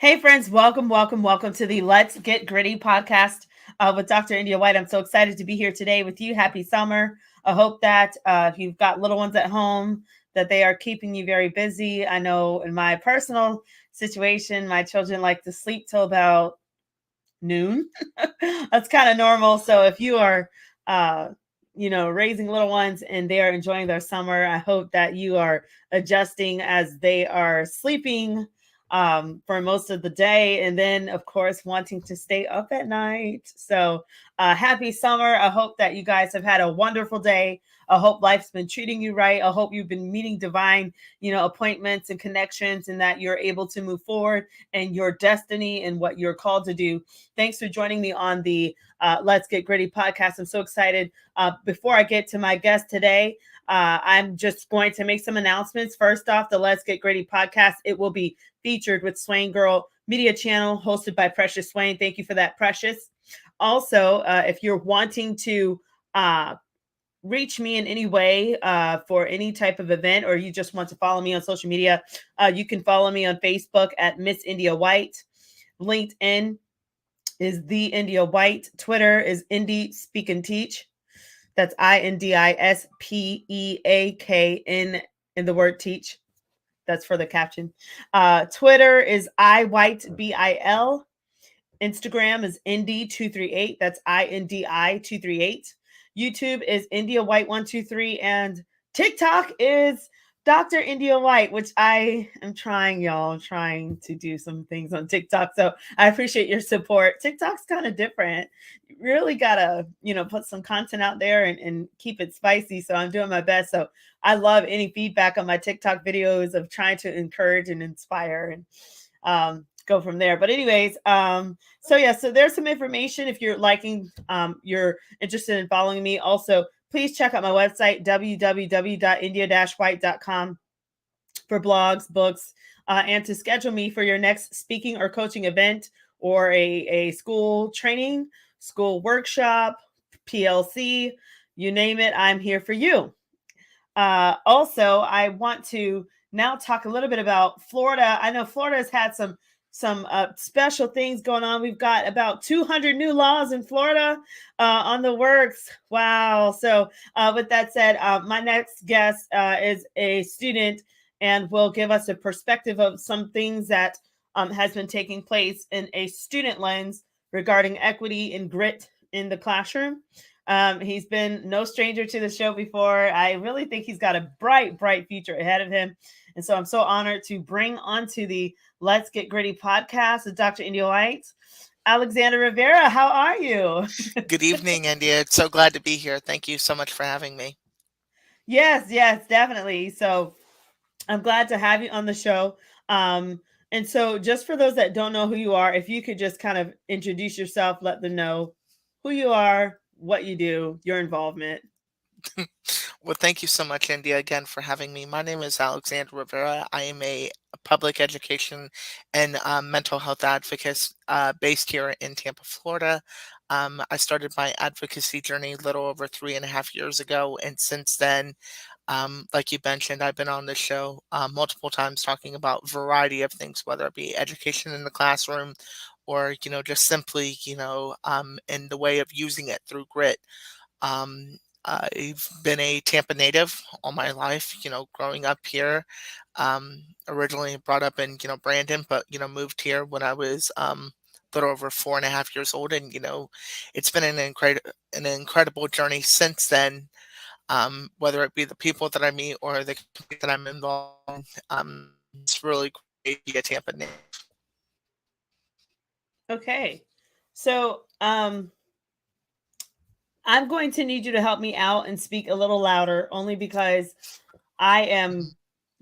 Hey, friends, welcome to the Let's Get Gritty podcast with Dr. India White. I'm so excited to be here today with you. Happy summer. I hope that if you've got little ones at home, that they are keeping you very busy. I know in my personal situation, my children like to sleep till about noon. That's kind of normal. So if you are, uh, raising little ones and they are enjoying their summer, I hope that you are adjusting as they are sleeping for most of the day. And then, of course, wanting to stay up at night. So happy summer. I hope that you guys have had a wonderful day. I hope life's been treating you right. I hope you've been meeting divine, appointments and connections and that you're able to move forward and your destiny and what you're called to do. Thanks for joining me on the Let's Get Gritty podcast. I'm so excited. Before I get to my guest today, I'm just going to make some announcements. First off, the Let's Get Gritty podcast, it will be featured with Swain Girl Media Channel, hosted by Precious Swain. Thank you for that, Precious. Also, if you're wanting to reach me in any way for any type of event, or you just want to follow me on social media, you can follow me on Facebook at Miss India White. LinkedIn is the India White. Twitter is Indie Speak and Teach. That's INDISPEAKN in the word teach. That's for the caption. Twitter is iWhiteBIL. Instagram is Indie238. That's INDI238. YouTube is India White 123. And TikTok is Dr. India White, which I am trying, y'all. I'm trying to do some things on TikTok. So I appreciate your support. TikTok's kind of different. You really gotta, put some content out there and keep it spicy. So I'm doing my best. So I love any feedback on my TikTok videos of trying to encourage and inspire and go from there. But anyways, so there's some information if you're liking, you're interested in following me. Also, please check out my website, www.india-white.com, for blogs, books, and to schedule me for your next speaking or coaching event or a school training, school workshop, PLC, you name it, I'm here for you. Also, I want to now talk a little bit about Florida. I know Florida has had some special things going on. We've got about 200 new laws in Florida on the works. Wow. So with that said, my next guest is a student and will give us a perspective of some things that has been taking place in a student lens regarding equity and grit in the classroom. He's been no stranger to the show before. I really think he's got a bright future ahead of him. And so I'm so honored to bring onto the Let's Get Gritty podcast with Dr. India White. Alexander Rivera, how are you? Good evening, India. It's so glad to be here. Thank you so much for having me. Yes, definitely. So I'm glad to have you on the show. And so just for those that don't know who you are, if you could just kind of introduce yourself, let them know who you are, what you do, your involvement. Well, thank you so much, India, again for having me. My name is Alexander Rivera. I am a public education and mental health advocate based here in Tampa, Florida. I started my advocacy journey a little over 3.5 years ago, and since then, like you mentioned, I've been on this show multiple times talking about a variety of things, whether it be education in the classroom or, just simply, in the way of using it through grit. I've been a Tampa native all my life, growing up here. Originally brought up in, Brandon, but, moved here when I was a little over 4.5 years old. And, it's been an incredible journey since then, whether it be the people that I meet or the community that I'm involved in. It's really great to be a Tampa native. Okay. So I'm going to need you to help me out and speak a little louder, only because I am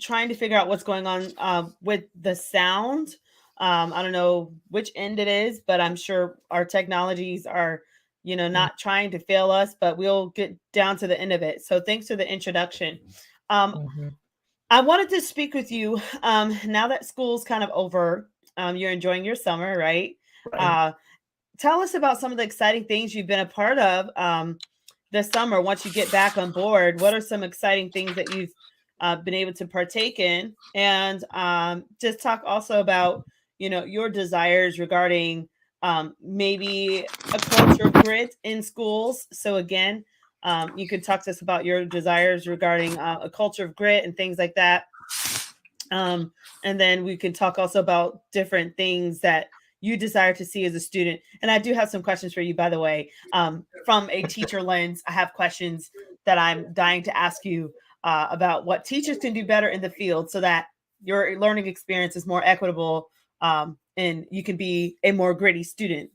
trying to figure out what's going on with the sound. I don't know which end it is, but I'm sure our technologies are, not trying to fail us, but we'll get down to the end of it. So thanks for the introduction. Um, Mhm. I wanted to speak with you now that school's kind of over. You're enjoying your summer, right? Right. Uh, Tell us about some of the exciting things you've been a part of this summer. Once you get back on board, what are some exciting things that you've been able to partake in? And just talk also about, your desires regarding maybe a culture of grit in schools. So again, you can talk to us about your desires regarding a culture of grit and things like that. um, and then we can talk also about different things that you desire to see as a student. And I do have some questions for you, by the way. From a teacher lens, I have questions that I'm dying to ask you about what teachers can do better in the field so that your learning experience is more equitable, and you can be a more gritty student.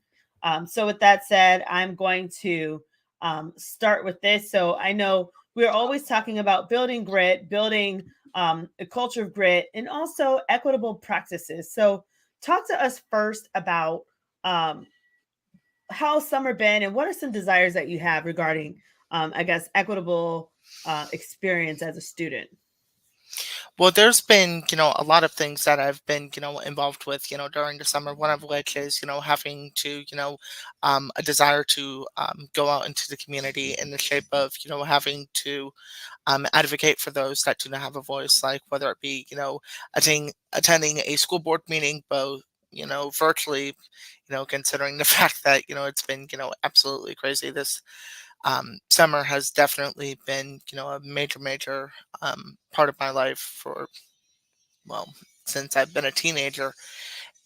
So, with that said, I'm going to start with this. So, I know we're always talking about building grit, building a culture of grit, and also equitable practices. So, talk to us first about um, how summer been and what are some desires that you have regarding, I guess, equitable experience as a student. Well, there's been, a lot of things that I've been, involved with, during the summer. One of which is, having to, a desire to go out into the community in the shape of, having to advocate for those that do not have a voice, like whether it be, attending a school board meeting, both, virtually, considering the fact that, it's been, absolutely crazy. This summer has definitely been, a major, major part of my life for, well, since I've been a teenager.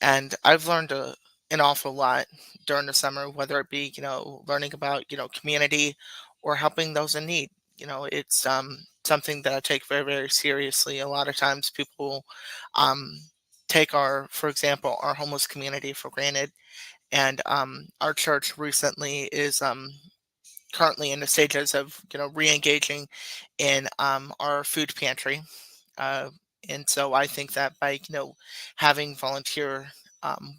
And I've learned an awful lot during the summer, whether it be, learning about, community or helping those in need. It's something that I take very, very seriously. A lot of times people um, take for example, our homeless community for granted. And our church recently is currently in the stages of re-engaging in our food pantry, uh, and so I think that by having volunteer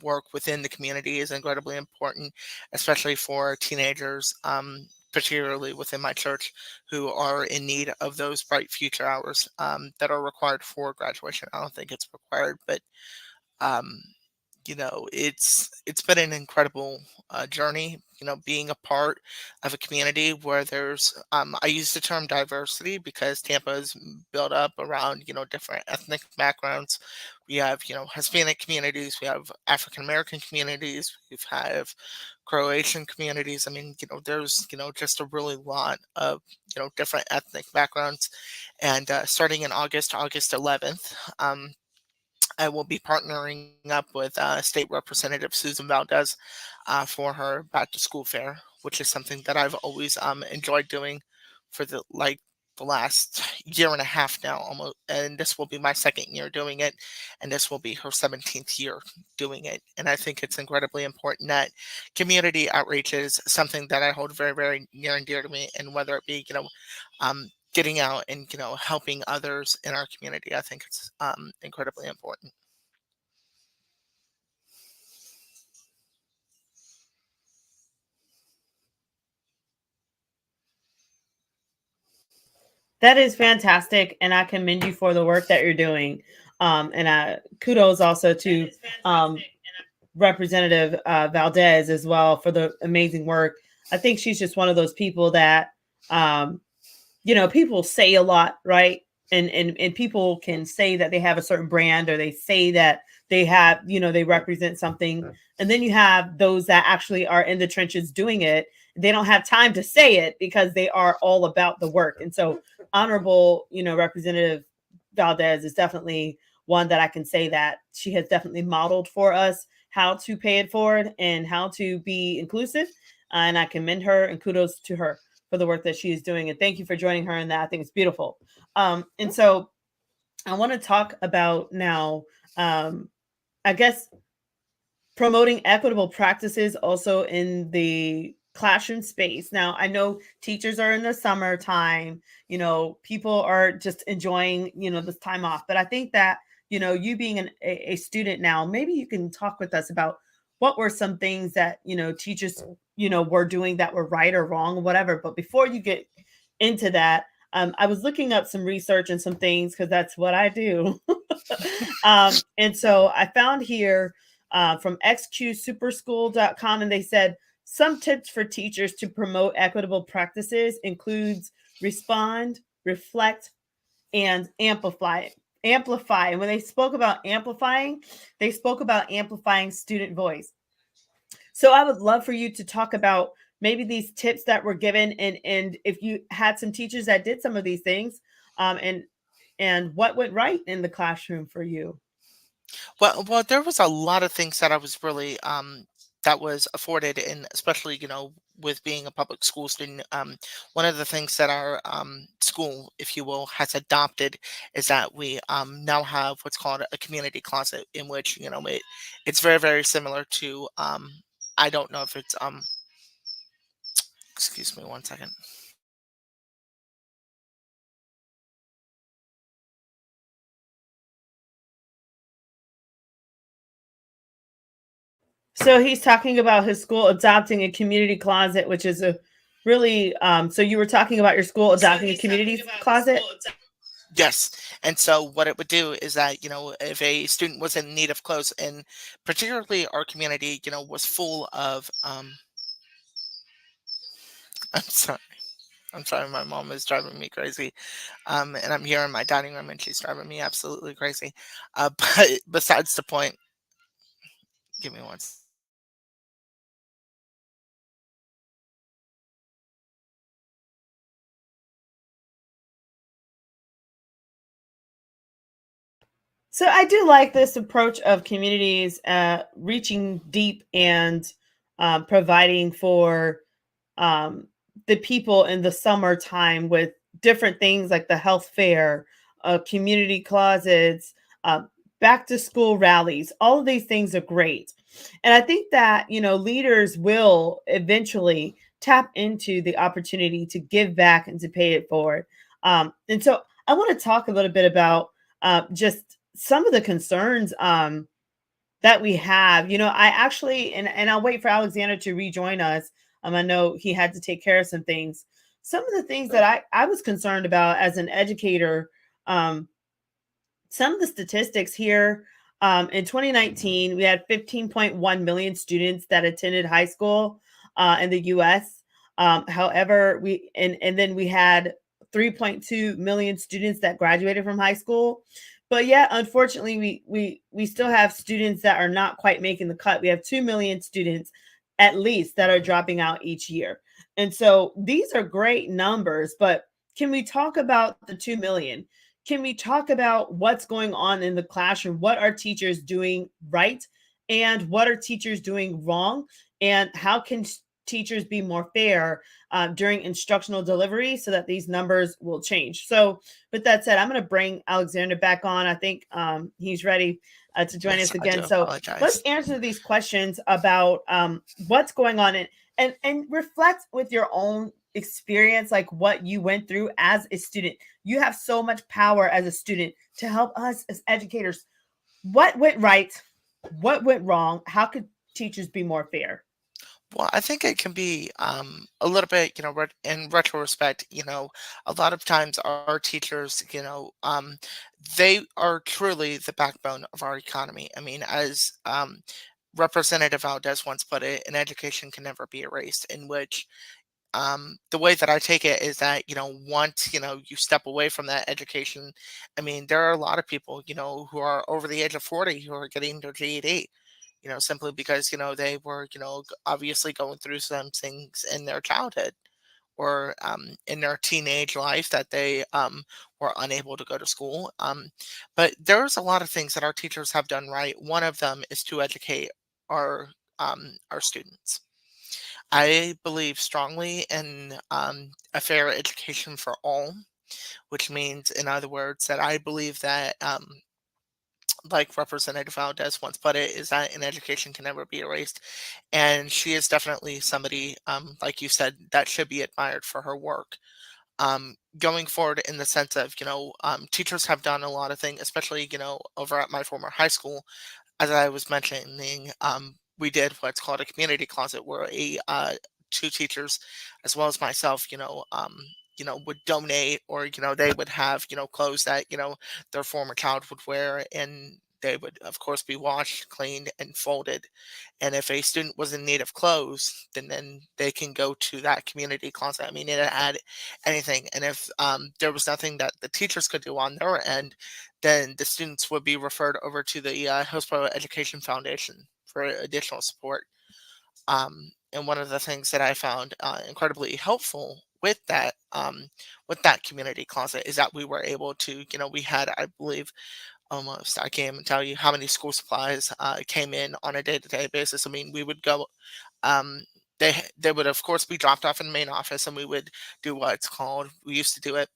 work within the community is incredibly important, especially for teenagers, particularly within my church, who are in need of those bright future hours that are required for graduation. I don't think it's required, but um, it's been an incredible journey, being a part of a community where there's I use the term diversity because Tampa is built up around different ethnic backgrounds. We have Hispanic communities, we have African American communities, we have Croatian communities. I mean, there's just a really lot of different ethnic backgrounds. And starting in August 11th, I will be partnering up with State Representative Susan Valdez for her back to school fair, which is something that I've always enjoyed doing for the last year and a half now, almost. And this will be my second year doing it, and this will be her 17th year doing it. And I think it's incredibly important that community outreach is something that I hold very, very near and dear to me. And whether it be getting out and helping others in our community, I think it's incredibly important. That is fantastic, and I commend you for the work that you're doing. And kudos also to Representative Valdez as well for the amazing work. I think she's just one of those people that um, people say a lot, right? And people can say that they have a certain brand or they say that they have, they represent something. And then you have those that actually are in the trenches doing it. They don't have time to say it because they are all about the work. And so honorable, Representative Valdez is definitely one that I can say that she has definitely modeled for us how to pay it forward and how to be inclusive. And I commend her and kudos to her for the work that she is doing. And thank you for joining her in that. I think it's beautiful. And so I want to talk about now, um, I guess, promoting equitable practices also in the classroom space. Now, I know teachers are in the summertime, people are just enjoying, this time off. But I think that, you being a student now, maybe you can talk with us about what were some things that, teachers, were doing that were right or wrong, whatever. But before you get into that, I was looking up some research and some things because that's what I do. And so I found here from xqsuperschool.com, and they said some tips for teachers to promote equitable practices includes respond, reflect, and amplify. amplify. And when they spoke about amplifying, they spoke about amplifying student voice. So I would love for you to talk about maybe these tips that were given, and if you had some teachers that did some of these things, and what went right in the classroom for you. Well, there was a lot of things that I was really that was afforded, and especially with being a public school student, one of the things that our school, if you will, has adopted is that we now have what's called a community closet, in which it's very very similar to I don't know if it's excuse me one second. So he's talking about his school adopting a community closet, which is a really so you were talking about your school adopting a community closet. Yes. And so what it would do is that, if a student was in need of clothes, and particularly our community, was full of I'm sorry. I'm sorry, my mom is driving me crazy. And I'm here in my dining room and she's driving me absolutely crazy. But besides the point, give me one. So I do like this approach of communities reaching deep and providing for um, the people in the summertime with different things like the health fair, community closets, uh, back to school rallies. All of these things are great. And I think that, leaders will eventually tap into the opportunity to give back and to pay it forward. And so I want to talk a little bit about just some of the concerns that we have. I actually, and I'll wait for Alexander to rejoin us. I know he had to take care of some things. Some of the things that I was concerned about as an educator, um, some of the statistics here, in 2019, we had 15.1 million students that attended high school in the US. However, and then we had 3.2 million students that graduated from high school. But yet, unfortunately, we still have students that are not quite making the cut. We have 2 million students at least that are dropping out each year. And so these are great numbers, but can we talk about the 2 million? Can we talk about what's going on in the classroom? What are teachers doing right? And what are teachers doing wrong? And how can teachers be more fair during instructional delivery so that these numbers will change? So, with that said, I'm going to bring Alexander back on. I think he's ready to join Yes, us I do again. So, let's apologize. answer these questions about what's going on and reflect with your own experience, like what you went through as a student. You have so much power as a student to help us as educators. What went right? What went wrong? How could teachers be more fair? Well, I think it can be a little bit, in retrospect, a lot of times our teachers, they are truly the backbone of our economy. I mean, as Representative Valdez once put it, an education can never be erased, in which the way that I take it is that, once, you step away from that education, I mean, there are a lot of people, who are over the age of 40 who are getting their GED, simply because, they were, obviously going through some things in their childhood or in their teenage life that they were unable to go to school. But there's a lot of things that our teachers have done right. One of them is to educate our our students. I believe strongly in a fair education for all, which means, in other words, that I believe that, like Representative Valdez once put it, is that an education can never be erased. And she is definitely somebody, like you said, that should be admired for her work. Going forward, in the sense of, teachers have done a lot of things, especially, over at my former high school, as I was mentioning, we did what's called a community closet, where two teachers, as well as myself, would donate, or they would have clothes that their former child would wear, and they would of course be washed, cleaned, and folded. And if a student was in need of clothes, then they can go to that community closet. I mean, it had anything, and if there was nothing that the teachers could do on their end, then the students would be referred over to the Hillsborough Education Foundation for additional support. And one of the things that I found incredibly helpful with that community closet is that we were able to, we had, I believe, almost, I can't even tell you how many school supplies came in on a day-to-day basis. I mean, we would go, um, they would of course be dropped off in the main office, and we would do what's called, we used to do it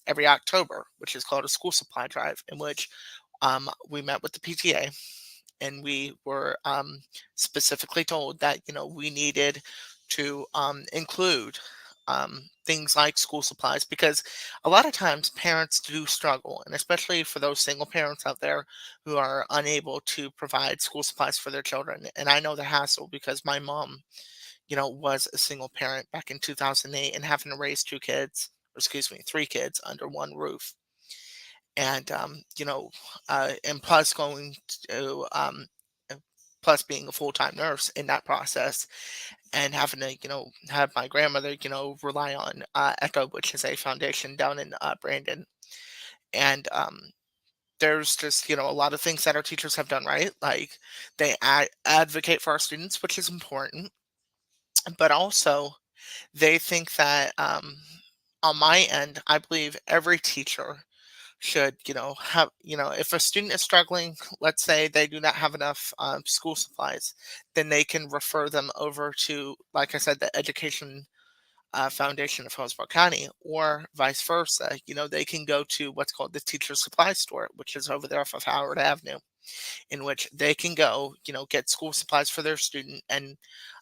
every October, which is called a school supply drive, in which we met with the PTA, and we were specifically told that we needed to include things like school supplies, because a lot of times parents do struggle, and especially for those single parents out there who are unable to provide school supplies for their children. And I know the hassle because my mom, was a single parent back in 2008, and having to raise two kids, or excuse me, three kids under one roof. And and plus going to uh, plus being a full-time nurse in that process, and having to have my grandmother rely on Echo, which is a foundation down in Brandon. And there's just a lot of things that our teachers have done right, like they advocate for our students, which is important, but also they think that on my end, I believe every teacher should, have, if a student is struggling, let's say they do not have enough school supplies, then they can refer them over to, like I said, the Education Foundation of Hillsborough County, or vice versa. They can go to what's called the Teacher Supply Store, which is over there off of Howard Avenue, in which they can go, get school supplies for their student. And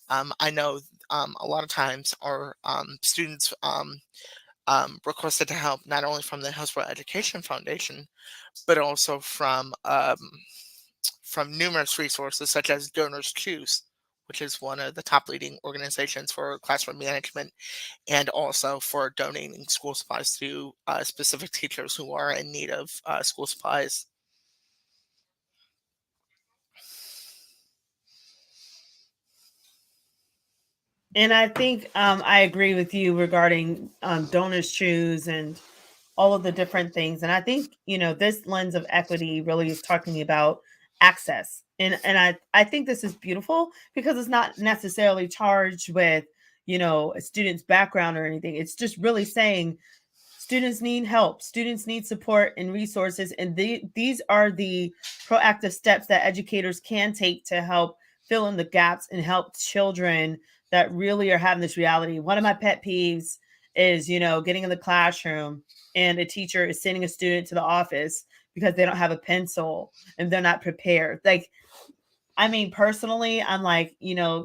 I know a lot of times our students requested to help not only from the Hillsborough Education Foundation, but also from numerous resources such as Donors Choose, which is one of the top leading organizations for classroom management, and also for donating school supplies to specific teachers who are in need of school supplies. And I think I agree with you regarding donors choose and all of the different things. And I think, this lens of equity really is talking about access. And I think this is beautiful because it's not necessarily charged with, a student's background or anything. It's just really saying students need help, students need support and resources, and these are the proactive steps that educators can take to help fill in the gaps and help children that really are having this reality. One of my pet peeves is, getting in the classroom and a teacher is sending a student to the office because they don't have a pencil and they're not prepared. Like, I mean, personally, I'm like,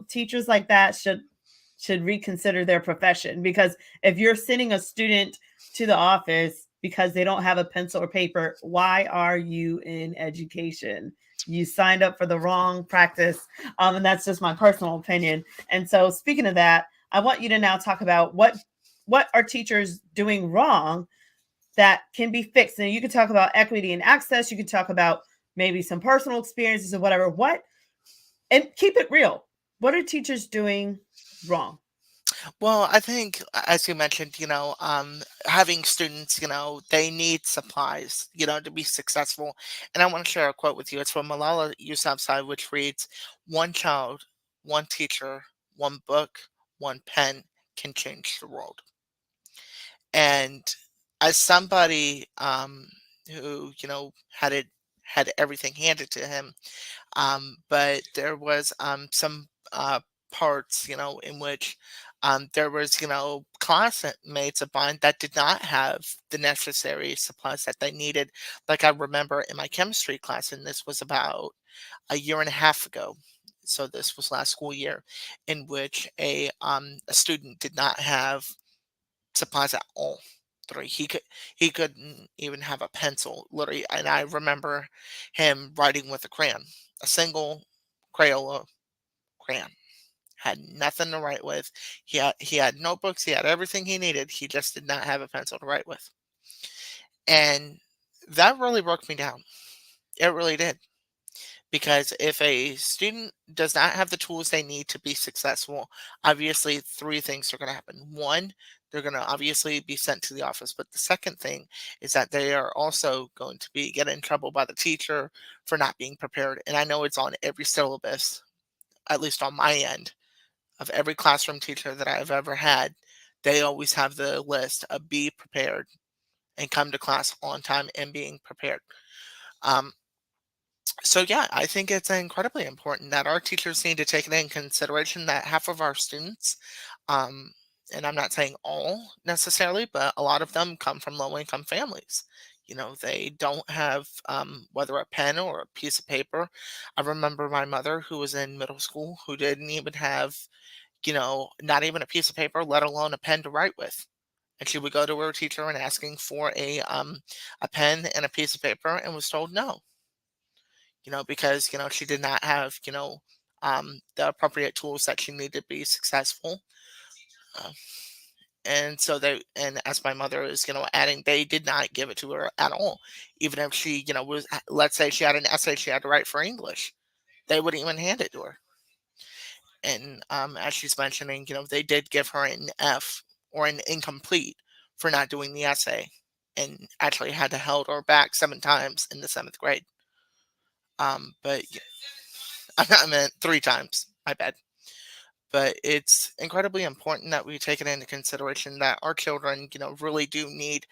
teachers like that should reconsider their profession, because if you're sending a student to the office because they don't have a pencil or paper, why are you in education? You signed up for the wrong practice. And that's just my personal opinion. And so, speaking of that, I want you to now talk about what are teachers doing wrong that can be fixed. And you can talk about equity and access. You can talk about maybe some personal experiences or whatever. And keep it real. What are teachers doing wrong? Well, I think, as you mentioned, having students, they need supplies, to be successful. And I want to share a quote with you. It's from Malala Yousafzai, which reads, "One child, one teacher, one book, one pen can change the world." And as somebody who, had everything handed to him, but there was some parts, in which there was, classmates of mine that did not have the necessary supplies that they needed. Like I remember in my chemistry class, and this was about a year and a half ago. So this was last school year, in which a student did not have supplies at all. Literally, he couldn't even have a pencil, literally. And I remember him writing with a crayon, a single Crayola crayon. Had nothing to write with. He had notebooks. He had everything he needed. He just did not have a pencil to write with, and that really broke me down. It really did, Because if a student does not have the tools they need to be successful, obviously three things are going to happen. One, they're going to obviously be sent to the office. But the second thing is that they are also going to be get in trouble by the teacher for not being prepared. And I know it's on every syllabus, at least on my end, of every classroom teacher that I've ever had. They always have the list of be prepared and come to class on time and being prepared. Um, So yeah, I think it's incredibly important that our teachers need to take it in consideration that half of our students, um, and I'm not saying all necessarily, but a lot of them come from low income families. They don't have whether a pen or a piece of paper. I remember my mother who was in middle school who didn't even have, not even a piece of paper, let alone a pen to write with. And she would go to her teacher and asking for a pen and a piece of paper and was told no, because, she did not have, the appropriate tools that she needed to be successful. Uh, and so and as my mother is, adding, they did not give it to her at all. Even if she, let's say she had an essay she had to write for English, they wouldn't even hand it to her. And as she's mentioning, they did give her an F or an incomplete for not doing the essay and actually had to held her back 7 times in the seventh grade. But I meant 3 times. My bad. But it's incredibly important that we take it into consideration that our children, really do need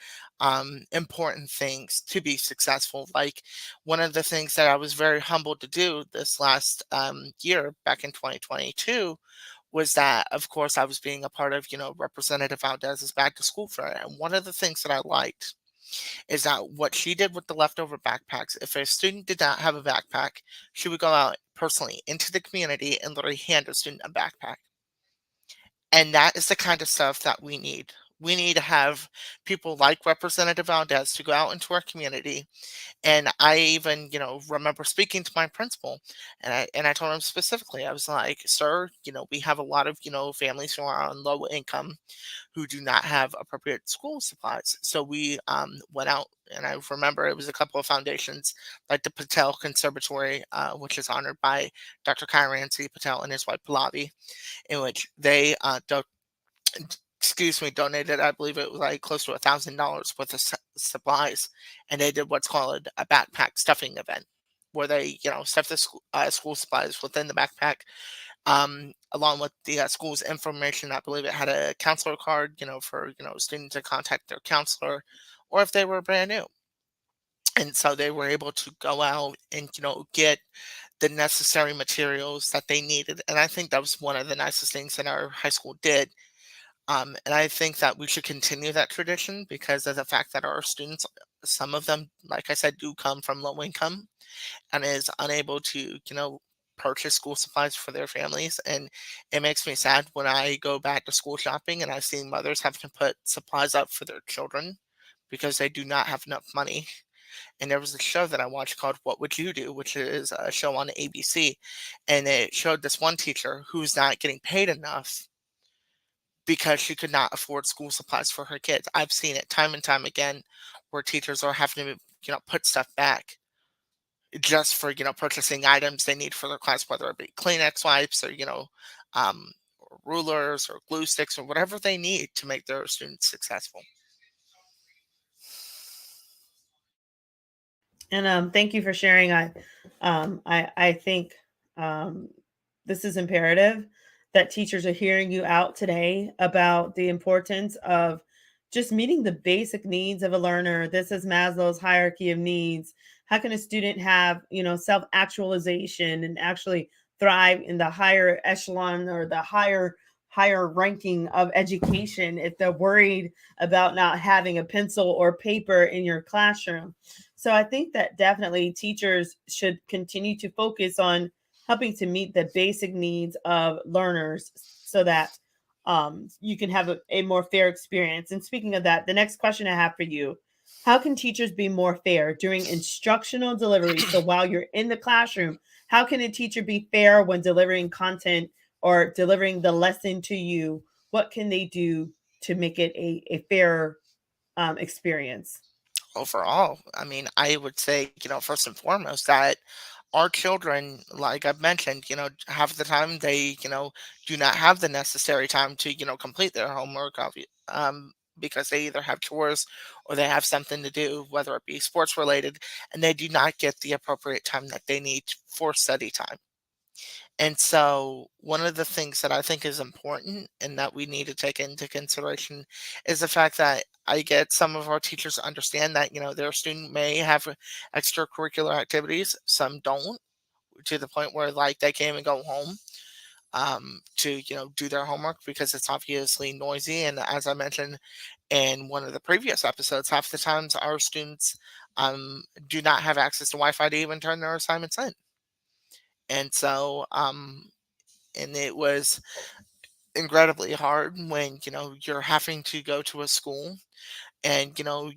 important things to be successful. Like one of the things that I was very humbled to do this last year, back in 2022, was that, of course, I was being a part of, Representative Valdez's back to school fair. And one of the things that I liked is that what she did with the leftover backpacks, if a student did not have a backpack, she would go out personally into the community and literally hand a student a backpack. And that is the kind of stuff that we need. We need to have people like Representative Valdez to go out into our community. And I even, remember speaking to my principal, and I told him specifically, I was like, "Sir, we have a lot of, families who are on low income who do not have appropriate school supplies." So we went out, and I remember it was a couple of foundations like the Patel Conservatory, which is honored by Dr. Kyrancy Patel and his wife Pallavi, in which they donated, I believe it was like close to $1,000 worth of supplies, and they did what's called a backpack stuffing event, where they, stuff the school supplies within the backpack, along with the school's information. I believe it had a counselor card, for students to contact their counselor, or if they were brand new. And so they were able to go out and get the necessary materials that they needed. And I think that was one of the nicest things that our high school did. And I think that we should continue that tradition because of the fact that our students, some of them, like I said, do come from low income and is unable to, purchase school supplies for their families. And it makes me sad when I go back to school shopping and I see mothers having to put supplies up for their children because they do not have enough money. And there was a show that I watched called What Would You Do, which is a show on ABC. And it showed this one teacher who's not getting paid enough because she could not afford school supplies for her kids. I've seen it time and time again where teachers are having to, put stuff back just for, purchasing items they need for their class, whether it be Kleenex wipes or, or rulers or glue sticks or whatever they need to make their students successful. And thank you for sharing. I think um, this is imperative that teachers are hearing you out today about the importance of just meeting the basic needs of a learner. This is Maslow's hierarchy of needs. How can a student have, self actualization and actually thrive in the higher echelon or the higher ranking of education if they're worried about not having a pencil or paper in your classroom? So I think that definitely teachers should continue to focus on helping to meet the basic needs of learners so that you can have a more fair experience. And speaking of that, the next question I have for you: how can teachers be more fair during instructional delivery? So while you're in the classroom, how can a teacher be fair when delivering content or delivering the lesson to you? What can they do to make it a fair experience? Overall, I mean, I would say, first and foremost, that our children, like I've mentioned, half the time they, do not have the necessary time to, complete their homework, because they either have chores or they have something to do, whether it be sports related, and they do not get the appropriate time that they need for study time. And so, one of the things that I think is important and that we need to take into consideration is the fact that I get some of our teachers understand that, their student may have extracurricular activities, some don't, to the point where like they can't even go home to, do their homework because it's obviously noisy. And as I mentioned in one of the previous episodes, half the times our students do not have access to Wi-Fi to even turn their assignments in. And so, and it was incredibly hard when you're having to go to a school and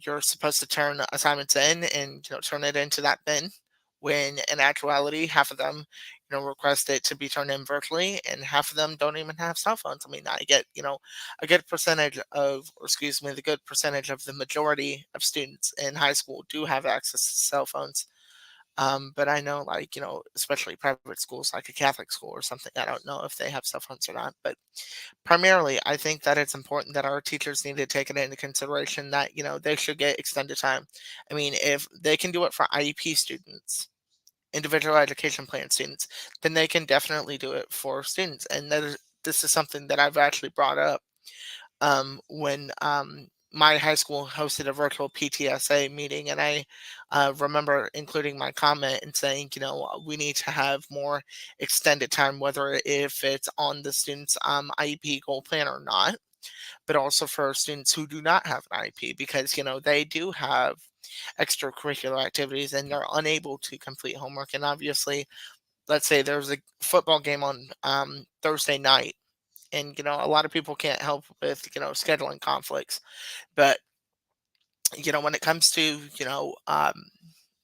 you're supposed to turn assignments in and turn it into that bin, when in actuality half of them request it to be turned in virtually, and half of them don't even have cell phones. I mean, I get a good percentage of, or excuse me, the good percentage of the majority of students in high school do have access to cell phones. But I know, like, especially private schools like a Catholic school or something, I don't know if they have cell phones or not. But primarily, I think that it's important that our teachers need to take it into consideration that, they should get extended time. I mean, if they can do it for IEP students, individual education plan students, then they can definitely do it for students. And this is something that I've actually brought up when my high school hosted a virtual PTSA meeting, and I remember including my comment and saying, we need to have more extended time, whether if it's on the student's IEP goal plan or not, but also for students who do not have an IEP, because they do have extracurricular activities and they're unable to complete homework. And obviously, let's say there's a football game on Thursday night, and a lot of people can't help with scheduling conflicts. But when it comes to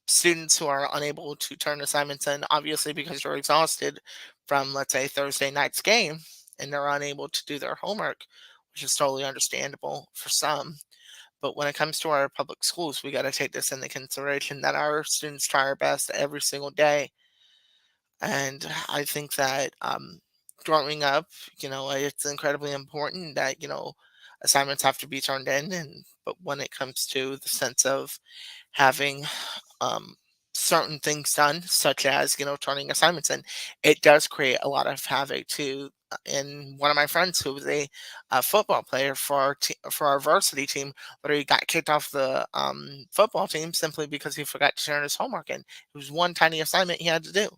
students who are unable to turn assignments in, obviously because they're exhausted from, let's say, Thursday night's game, and they're unable to do their homework, which is totally understandable for some. But when it comes to our public schools, we got to take this into consideration, that our students try our best every single day. And I think that growing up, it's incredibly important that, assignments have to be turned in. And but when it comes to the sense of having um, certain things done, such as, turning assignments in, it does create a lot of havoc too. And one of my friends who was a football player for for our varsity team, literally got kicked off the football team simply because he forgot to turn his homework in. It was one tiny assignment he had to do.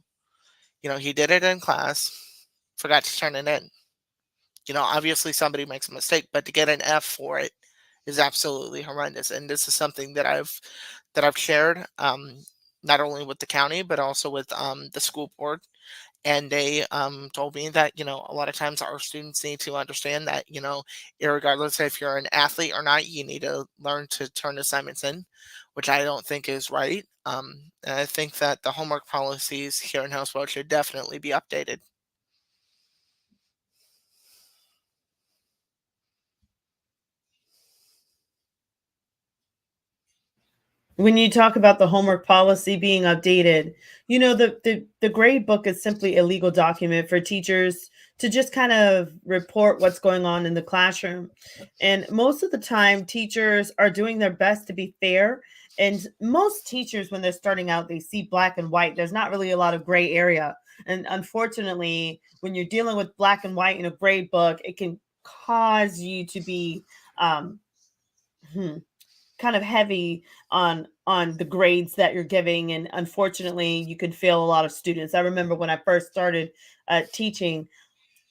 He did it in class, forgot to turn it in. Obviously somebody makes a mistake, but to get an F for it is absolutely horrendous. And this is something that I've shared, not only with the county but also with the school board. And they told me that a lot of times our students need to understand that regardless if you're an athlete or not, you need to learn to turn assignments in, which I don't think is right. And I think that the homework policies here in Hillsborough should definitely be updated. When you talk about the homework policy being updated, the grade book is simply a legal document for teachers to just kind of report what's going on in the classroom. And most of the time, teachers are doing their best to be fair. And most teachers, when they're starting out, they see black and white. There's not really a lot of gray area. And unfortunately, when you're dealing with black and white in a grade book, it can cause you to be um, hmm, kind of heavy on the grades that you're giving, and unfortunately you could fail a lot of students. I remember when I first started teaching,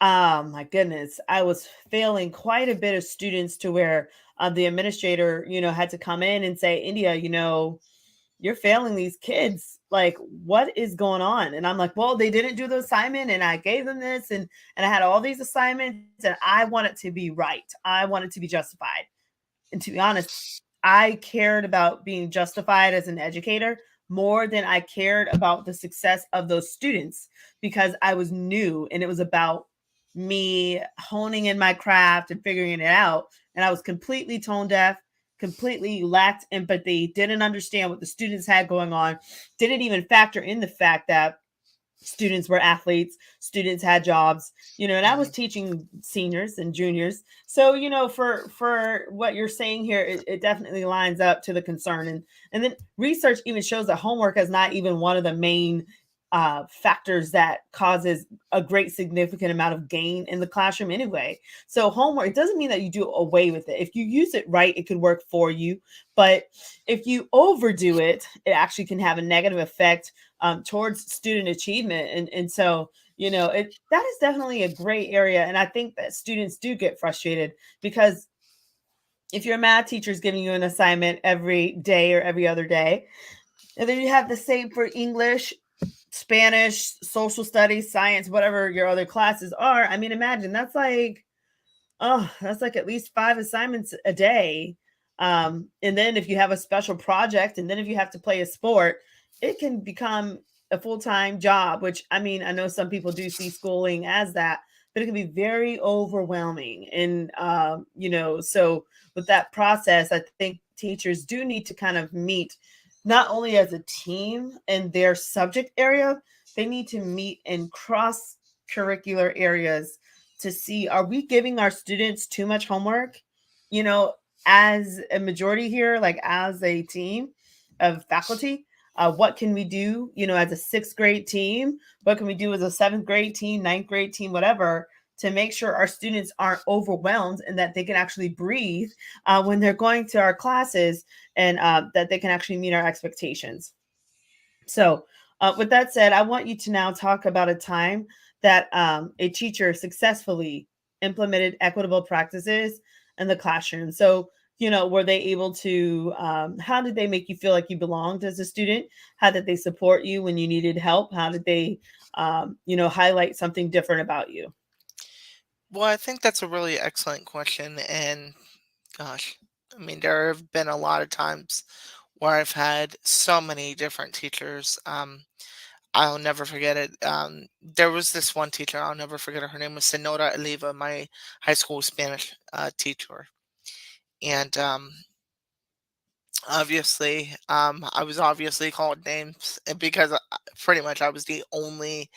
my goodness, I was failing quite a bit of students, to where the administrator had to come in and say, India, you're failing these kids, like what is going on? And I'm like, well, they didn't do the assignment and I gave them this, and I had all these assignments, and I want it to be right, I want it to be justified. And to be honest, I cared about being justified as an educator more than I cared about the success of those students, because I was new and it was about me honing in my craft and figuring it out. And I was completely tone deaf. completely lacked empathy, didn't understand what the students had going on, didn't even factor in the fact that students were athletes, students had jobs, and I was Mhm. teaching seniors and juniors. So, for what you're saying here, it definitely lines up to the concern. And then research even shows that homework is not even one of the main factors that causes a great significant amount of gain in the classroom anyway. So homework, it doesn't mean that you do away with it. If you use it right, it could work for you. But if you overdo it, it actually can have a negative effect towards student achievement. And so, that is definitely a gray area. And I think that students do get frustrated because if your math teacher is giving you an assignment every day or every other day, and then you have the same for English, Spanish, social studies, science, whatever your other classes are. I mean, imagine that's like at least 5 assignments a day. And then if you have a special project, and then if you have to play a sport, it can become a full time job, which I mean, I know some people do see schooling as that, but it can be very overwhelming. And, so with that process, I think teachers do need to kind of meet not only as a team in their subject area, they need to meet in cross curricular areas to see, are we giving our students too much homework? You know, as a majority here, like as a team of faculty, what can we do, as a sixth grade team? What can we do as a seventh grade team, ninth grade team, whatever, to make sure our students aren't overwhelmed and that they can actually breathe when they're going to our classes, and that they can actually meet our expectations. So, with that said, I want you to now talk about a time that a teacher successfully implemented equitable practices in the classroom. So, were they able to, how did they make you feel like you belonged as a student? How did they support you when you needed help? How did they, highlight something different about you? Well, I think that's a really excellent question, and gosh, I mean, there have been a lot of times where I've had so many different teachers. I'll never forget it. There was this one teacher, I'll never forget her. Her name was Senora Oliva, my high school Spanish teacher. And obviously, I was obviously called names because pretty much I was the only,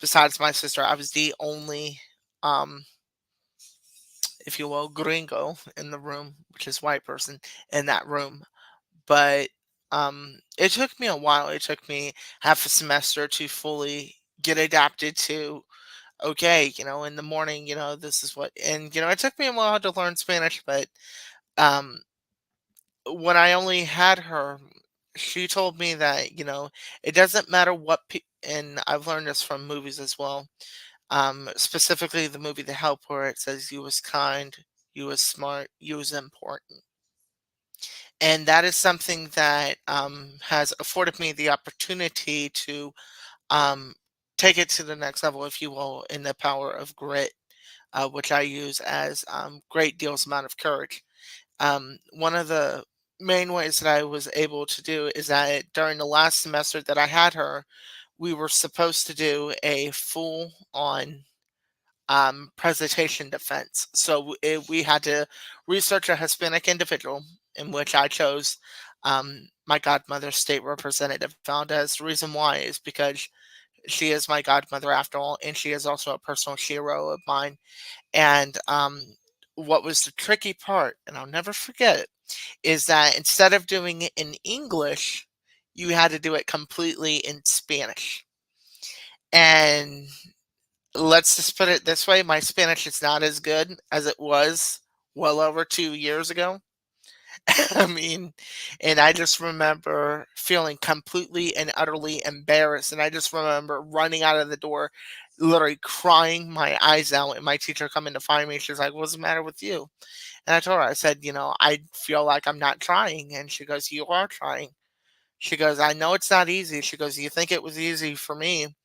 besides my sister, I was the only, um, if you will, gringo in the room, which is white person in that room. But it took me a while. It took me half a semester to fully get adapted to, okay, in the morning, this is what, and it took me a while to learn Spanish, but um, when I only had her, she told me that, it doesn't matter and I've learned this from movies as well. Specifically the movie The Help, where it says you was kind, you was smart, you was important. And that is something that has afforded me the opportunity to um, take it to the next level, if you will, in the power of grit, which I use as great deals amount of courage. One of the main ways that I was able to do is that during the last semester that I had her, we were supposed to do a full on presentation defense. So we had to research a Hispanic individual, in which I chose my godmother's state representative Valdez. The reason why is because she is my godmother after all, and she is also a personal hero of mine. And what was the tricky part, and I'll never forget it, is that instead of doing it in English, you had to do it completely in Spanish. And let's just put it this way, my Spanish is not as good as it was well over 2 years ago. I mean, and I just remember feeling completely and utterly embarrassed. And I just remember running out of the door, literally crying my eyes out. And my teacher coming to find me. She's like, "What's the matter with you?" And I told her, I said, "I feel like I'm not trying." And she goes, "You are trying." She goes, "I know it's not easy." She goes, "You think it was easy for me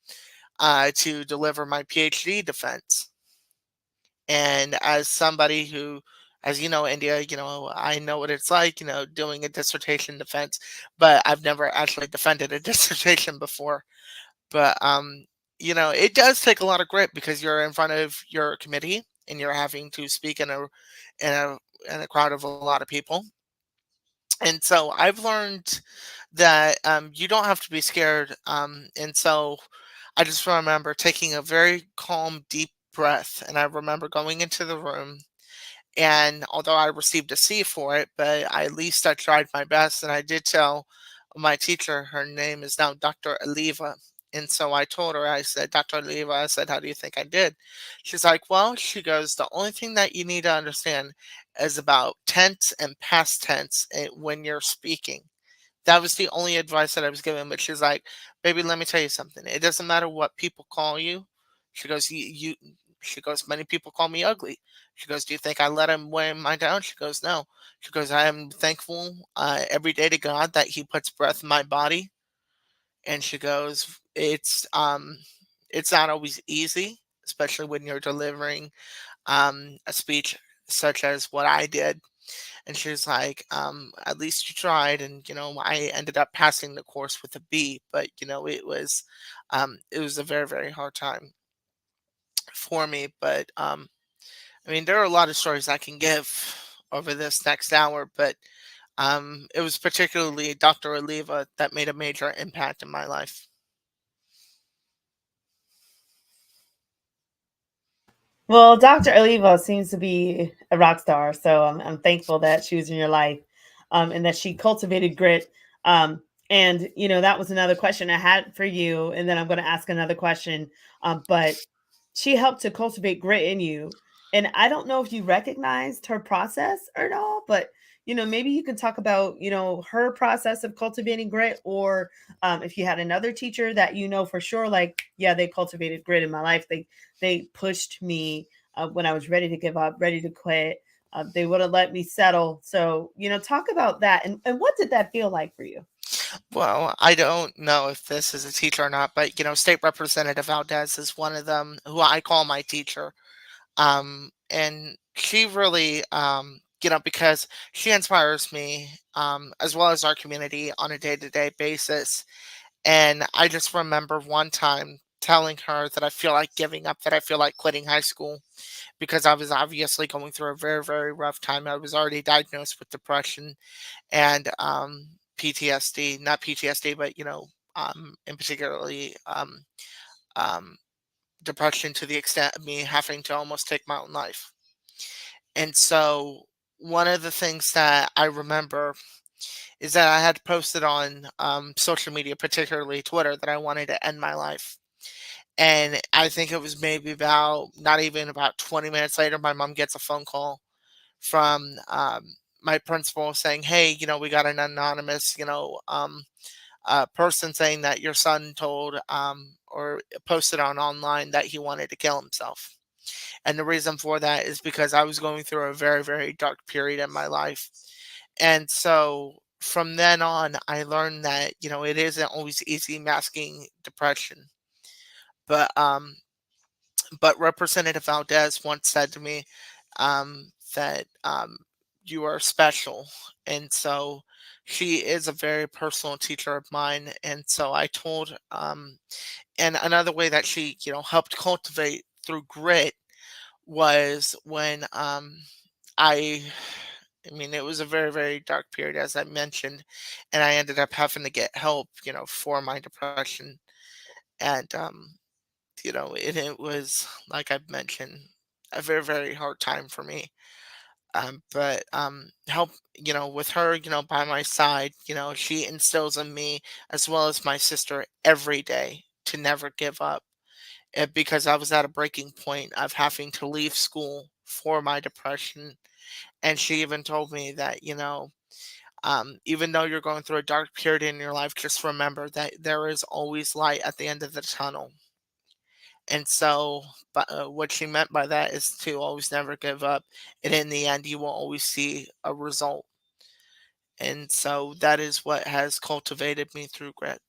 to deliver my PhD defense?" And as somebody who, as you know, India, I know what it's like, doing a dissertation defense, but I've never actually defended a dissertation before. But it does take a lot of grit because you're in front of your committee and you're having to speak in a in a crowd of a lot of people. And so I've learned that you don't have to be scared. And so I just remember taking a very calm, deep breath. And I remember going into the room. And although I received a C for it, but at least I tried my best. And I did tell my teacher, her name is now Dr. Aliva. And so I told her, I said, Dr. Aliva, I said, how do you think I did? She's like, well, she goes, the only thing that you need to understand is about tense and past tense when you're speaking. That was the only advice that I was given, but she's like, "Baby, let me tell you something. It doesn't matter what people call you." She goes, "You." She goes, "Many people call me ugly." She goes, "Do you think I let him weigh mine down?" She goes, "No." She goes, "I am thankful every day to God that He puts breath in my body." And she goes, it's not always easy, especially when you're delivering a speech such as what I did." And she was like, "At least you tried." And I ended up passing the course with a B, but it was a very, very hard time for me. But I mean, there are a lot of stories I can give over this next hour, but it was particularly Dr. Oliva that made a major impact in my life. Well, Dr. Oliva seems to be a rock star, so I'm thankful that she was in your life, and that she cultivated grit. And that was another question I had for you, and then I'm going to ask another question. But she helped to cultivate grit in you, and I don't know if you recognized her process or not, but maybe you can talk about her process of cultivating grit, or if you had another teacher that for sure, like, yeah, they cultivated grit in my life. They pushed me when I was ready to give up, ready to quit. They would have let me settle. So, talk about that. And what did that feel like for you? Well, I don't know if this is a teacher or not, but State Representative Valdez is one of them who I call my teacher. And she really, because she inspires me, as well as our community on a day-to-day basis. And I just remember one time telling her that I feel like giving up, that I feel like quitting high school because I was obviously going through a very, very rough time. I was already diagnosed with depression and PTSD, not PTSD, but in particularly um, depression to the extent of me having to almost take my own life. And so one of the things that I remember is that I had posted on social media, particularly Twitter, that I wanted to end my life. And I think it was maybe about not even about 20 minutes later, my mom gets a phone call from my principal saying, "Hey, we got an anonymous, person saying that your son told or posted on online that he wanted to kill himself." And the reason for that is because I was going through a very, very dark period in my life. And so from then on, I learned that, it isn't always easy masking depression. But Representative Valdez once said to me that you are special. And so she is a very personal teacher of mine. And so I told, and another way that she, helped cultivate through grit was when I I mean, it was a very, very dark period, as I mentioned, and I ended up having to get help, for my depression. And, it was, like I've mentioned, a very, very hard time for me. But help, with her, by my side, she instills in me, as well as my sister, every day to never give up. Because I was at a breaking point of having to leave school for my depression. And she even told me that, even though you're going through a dark period in your life, just remember that there is always light at the end of the tunnel. And so, but what she meant by that is to always never give up. And in the end, you will always see a result. And so that is what has cultivated me through grit.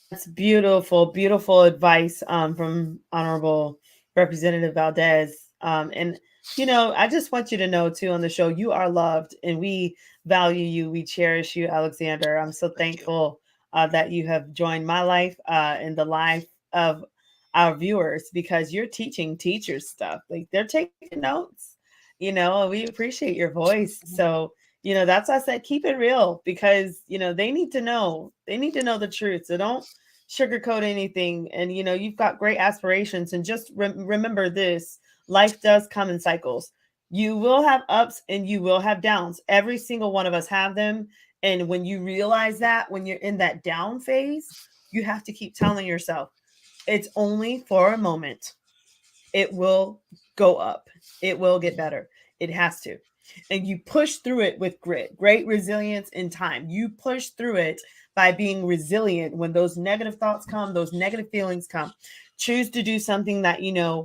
That's beautiful, beautiful advice from Honorable Representative Valdez. And I just want you to know too, on the show, you are loved, and we value you. We cherish you, Alexander. I'm so Thank you. thankful that you have joined my life and the life of our viewers, because you're teaching teachers stuff. Like, they're taking notes. We appreciate your voice. So, that's why I said keep it real because, they need to know. They need to know the truth. So don't sugarcoat anything. And, you've got great aspirations. And just remember this: life does come in cycles. You will have ups and you will have downs. Every single one of us have them. And when you realize that, when you're in that down phase, you have to keep telling yourself, it's only for a moment. It will go up. It will get better. It has to. And you push through it with grit, great resilience in time. You push through it by being resilient when those negative thoughts come, those negative feelings come. Choose to do something that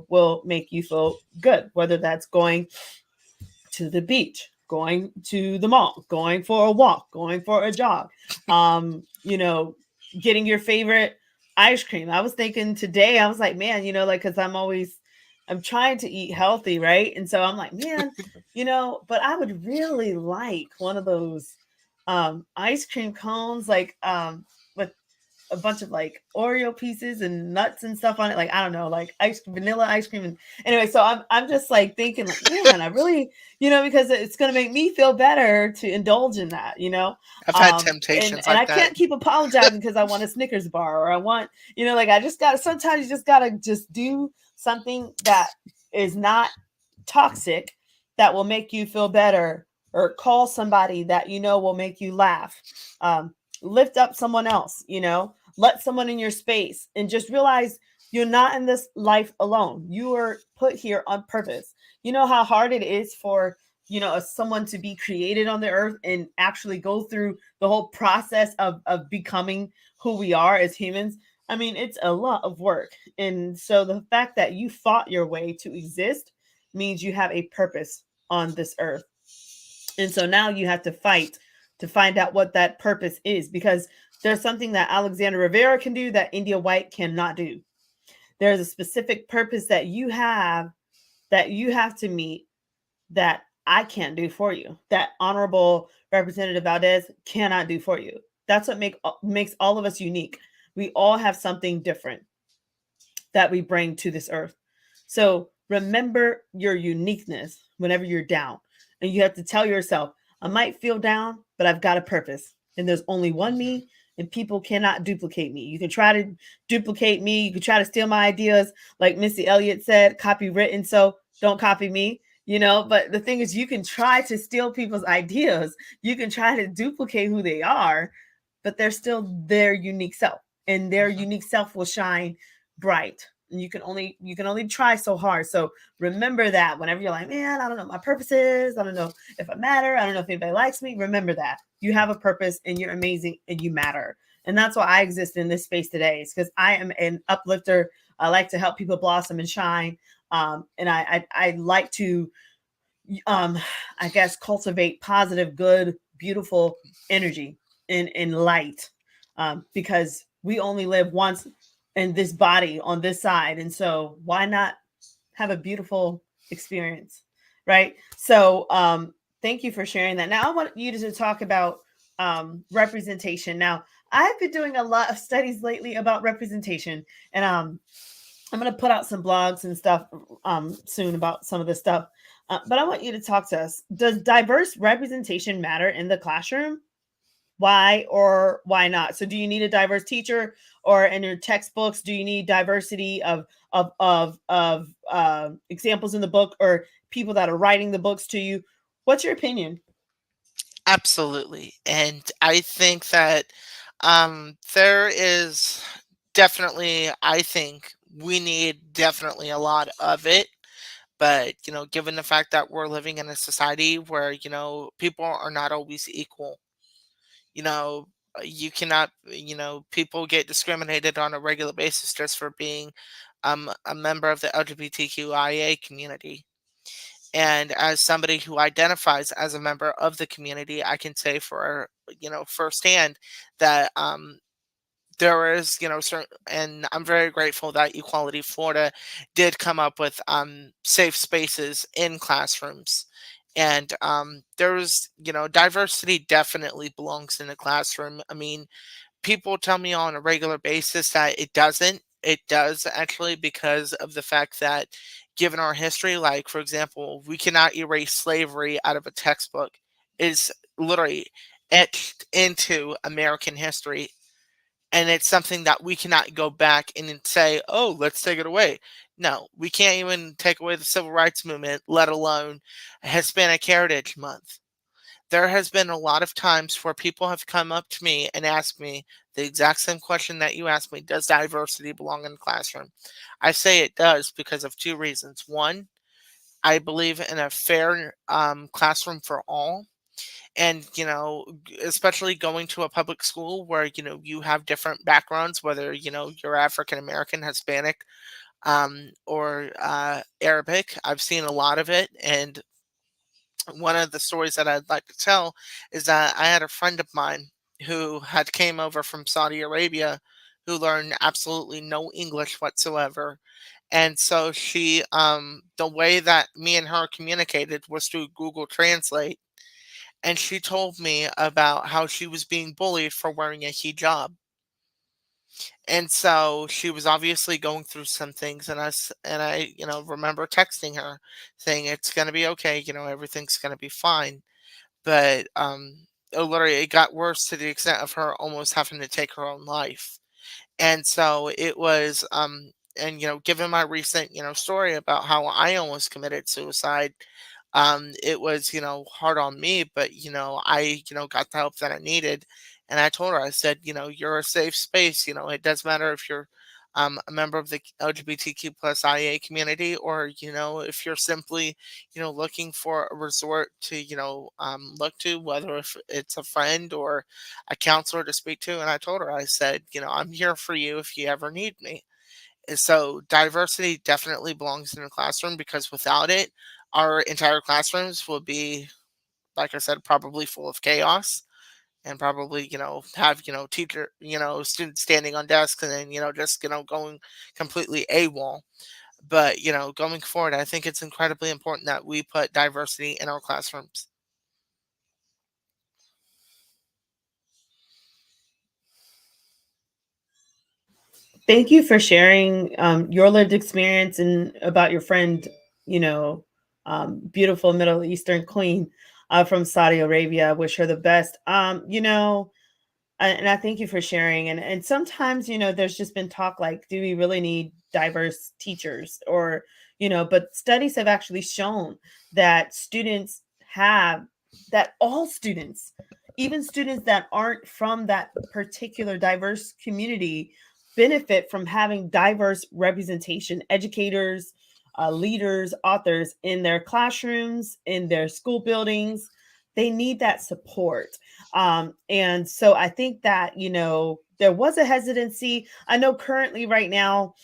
will make you feel good, whether that's going to the beach, going to the mall, going for a walk, going for a jog, getting your favorite ice cream. I was thinking today, I was like, man, like, cause I'm trying to eat healthy, right? And so I'm like, man, but I would really like one of those ice cream cones, like with a bunch of like Oreo pieces and nuts and stuff on it. Like, I don't know, like vanilla ice cream. And anyway, so I'm just like thinking like, man, I really, because it's going to make me feel better to indulge in that, I've had and, temptations and like I that. can't keep apologizing because I want a Snickers bar or I want, like I just got to, sometimes you just got to just do something that is not toxic, that will make you feel better, or call somebody that will make you laugh, lift up someone else, let someone in your space, and just realize you're not in this life alone. You are put here on purpose. You know how hard it is for someone to be created on the earth and actually go through the whole process of becoming who we are as humans. I mean, it's a lot of work. And so the fact that you fought your way to exist means you have a purpose on this earth. And so now you have to fight to find out what that purpose is, because there's something that Alexander Rivera can do that India White cannot do. There's a specific purpose that you have to meet that I can't do for you, that Honorable Representative Valdez cannot do for you. That's what makes all of us unique. We all have something different that we bring to this earth. So remember your uniqueness whenever you're down. And you have to tell yourself, I might feel down, but I've got a purpose. And there's only one Mhm. me, and people cannot duplicate me. You can try to duplicate me. You can try to steal my ideas. Like Missy Elliott said, copywritten. So don't copy me, But the thing is, you can try to steal people's ideas. You can try to duplicate who they are, but they're still their unique self. And their Mhm. unique self will shine bright. And you can only try so hard. So remember that whenever you're like, man, I don't know what my purpose is, I don't know if I matter, I don't know if anybody likes me, remember that you have a purpose and you're amazing and you matter. And that's why I exist in this space today. It's because I am an uplifter. I like to help people blossom and shine. And I like to um I guess cultivate positive, good, beautiful energy in light, because we only live once in this body on this side, and so why not have a beautiful experience, right? So thank you for sharing that. Now I want you to talk about representation. Now I've been doing a lot of studies lately about representation, and I'm going to put out some blogs and stuff soon about some of this stuff. But I want you to talk to us. Does diverse representation matter in the classroom? Why or why not? So, do you need a diverse teacher, or in your textbooks, do you need diversity of examples in the book, or people that are writing the books to you? What's your opinion? Absolutely. And I think that there is definitely, I think we need definitely a lot of it. But, given the fact that we're living in a society where, people are not always equal, you cannot, people get discriminated on a regular basis just for being a member of the LGBTQIA community. And as somebody who identifies as a member of the community, I can say for, firsthand that there is, certain, and I'm very grateful that Equality Florida did come up with safe spaces in classrooms. And there's, diversity definitely belongs in the classroom. I mean, people tell me on a regular basis that it doesn't. It does actually, because of the fact that given our history. Like, for example, we cannot erase slavery out of a textbook. It's literally etched into American history. And it's something that we cannot go back and then say, oh, let's take it away. No, we can't even take away the civil rights movement, let alone Hispanic Heritage Month. There has been a lot of times where people have come up to me and asked me the exact same question that you asked me: does diversity belong in the classroom? I say it does because of two reasons. One, I believe in a fair classroom for all. And, especially going to a public school where, you have different backgrounds, whether, you're African American, Hispanic, or Arabic. I've seen a lot of it. And one of the stories that I'd like to tell is that I had a friend of mine who had came over from Saudi Arabia, who learned absolutely no English whatsoever. And so the way that me and her communicated was through Google Translate. And she told me about how she was being bullied for wearing a hijab. And so she was obviously going through some things, and I remember texting her saying it's going to be okay, everything's going to be fine. But literally it got worse to the extent of her almost having to take her own life. And so it was, and given my recent, story about how I almost committed suicide, it was, hard on me, but I, got the help that I needed. And I told her, I said, you're a safe space. It doesn't matter if you're a member of the LGBTQ plus IA community, or, if you're simply, looking for a resort to, look to, whether if it's a friend or a counselor to speak to. And I told her, I said, I'm here for you if you ever need me. And so diversity definitely belongs in the classroom, because without it, our entire classrooms will be, like I said, probably full of chaos, and probably, have, teacher, students standing on desks, and then, just, going completely AWOL. But, going forward, I think it's incredibly important that we put diversity in our classrooms. Thank you for sharing your lived experience and about your friend, you know, beautiful Middle Eastern queen from Saudi Arabia. Wish her the best. And I thank you for sharing. And sometimes, there's just been talk like, do we really need diverse teachers? Or, but studies have actually shown that students have that all students, even students that aren't from that particular diverse community, benefit from having diverse representation, educators, leaders, authors in their classrooms, in their school buildings. They need that support. And so I think that, there was a hesitancy. I know currently right now,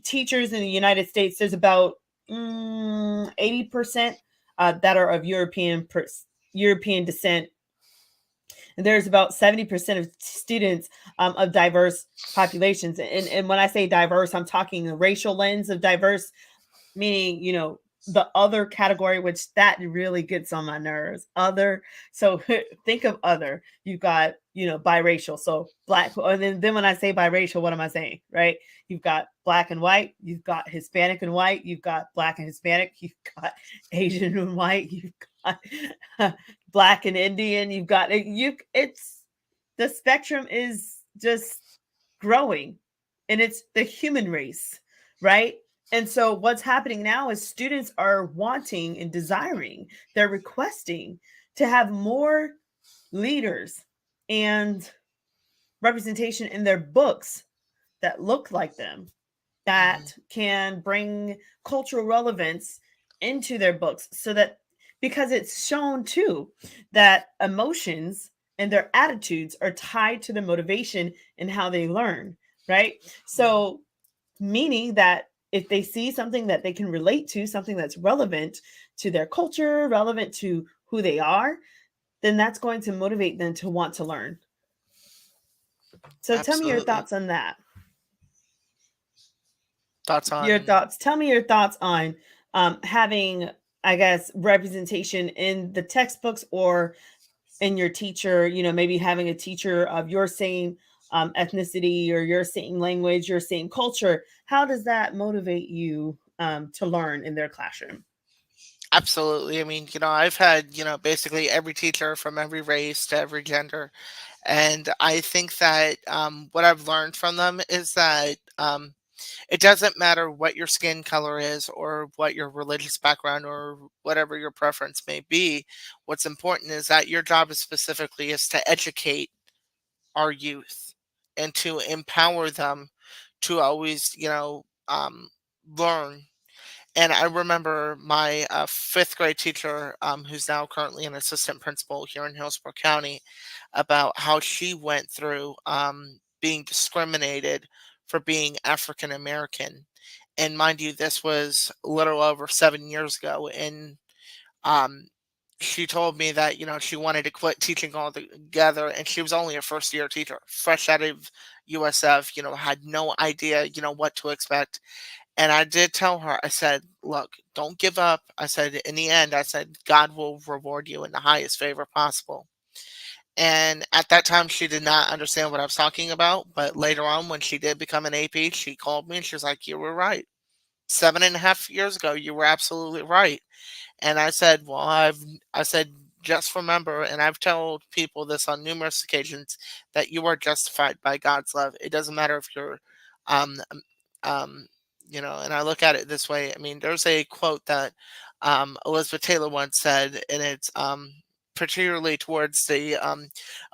teachers in the United States, there's about 80% that are of European descent. And there's about 70% of students of diverse populations. And when I say diverse, I'm talking a racial lens of diverse, meaning, the other category, which that really gets on my nerves. Other. So think of other. You've got, biracial. So black. And then when I say biracial, what am I saying? Right? You've got black and white. You've got Hispanic and white. You've got black and Hispanic. You've got Asian and white. You've got black and Indian. You've got it's the spectrum is just growing, and it's the human race, right? And so what's happening now is students are wanting and desiring, they're requesting to have more leaders and representation in their books that look like them, Hmm. that can bring cultural relevance into their books, so that, because it's shown too that emotions and their attitudes are tied to the motivation and how they learn, right? So meaning that if they see something that they can relate to, something that's relevant to their culture, relevant to who they are, then that's going to motivate them to want to learn. So tell me your Absolutely. thoughts on that. Thoughts Your on. thoughts. Tell me your thoughts on having, I guess, representation in the textbooks or in your teacher, maybe having a teacher of your same ethnicity or your same language, your same culture. How does that motivate you to learn in their classroom. Absolutely. I mean, I've had, basically every teacher from every race to every gender. And I think that what I've learned from them is that it doesn't matter what your skin color is or what your religious background or whatever your preference may be. What's important is that your job is specifically is to educate our youth and to empower them to always, learn. And I remember my fifth grade teacher, who's now currently an assistant principal here in Hillsborough County, about how she went through being discriminated for being African American. And mind you, this was a little over 7 years ago. And um, she told me that, she wanted to quit teaching altogether. And she was only a first year teacher, fresh out of USF, had no idea, what to expect. And I did tell her, I said, look, don't give up. I said, in the end, I said, God will reward you in the highest favor possible. And at that time, she did not understand what I was talking about. But later on, when she did become an AP, she called me and she was like, you were right. 7.5 years ago, you were absolutely right. And I said, well, I said, just remember, and I've told people this on numerous occasions, that you are justified by God's love. It doesn't matter if you're, um, um, um, and I look at it this way. I mean, there's a quote that Elizabeth Taylor once said, and it's particularly towards the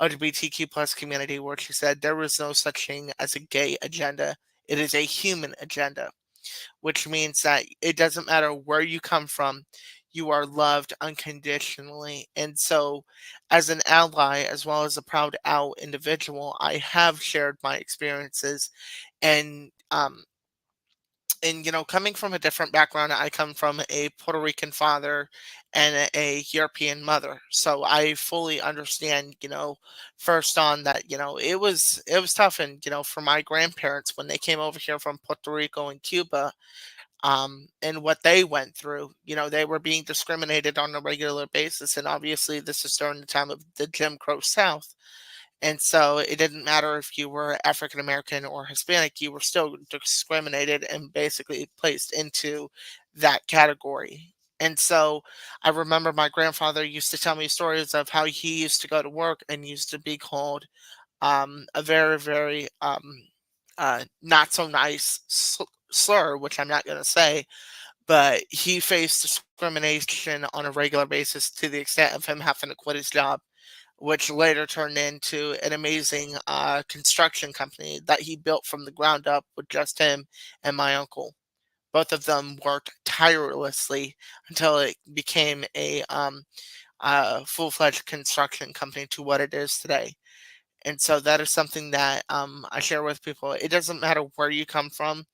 LGBTQ plus community, where she said, there is no such thing as a gay agenda. It is a human agenda, which means that it doesn't matter where you come from, you are loved unconditionally. And so, as an ally, as well as a proud out individual, I have shared my experiences. And, coming from a different background, I come from a Puerto Rican father and a European mother. So I fully understand, first on that, it was tough. And, for my grandparents, when they came over here from Puerto Rico and Cuba, and what they went through. They were being discriminated on a regular basis, and obviously, this is during the time of the Jim Crow South. And so it didn't matter if you were African American or Hispanic, you were still discriminated and basically placed into that category. And so I remember my grandfather used to tell me stories of how he used to go to work and used to be called a very, very not so nice slur, which I'm not going to say, but he faced discrimination on a regular basis to the extent of him having to quit his job, which later turned into an amazing construction company that he built from the ground up with just him and my uncle. Both of them worked tirelessly until it became a full-fledged construction company to what it is today. And so that is something that I share with people. It doesn't matter where you come from.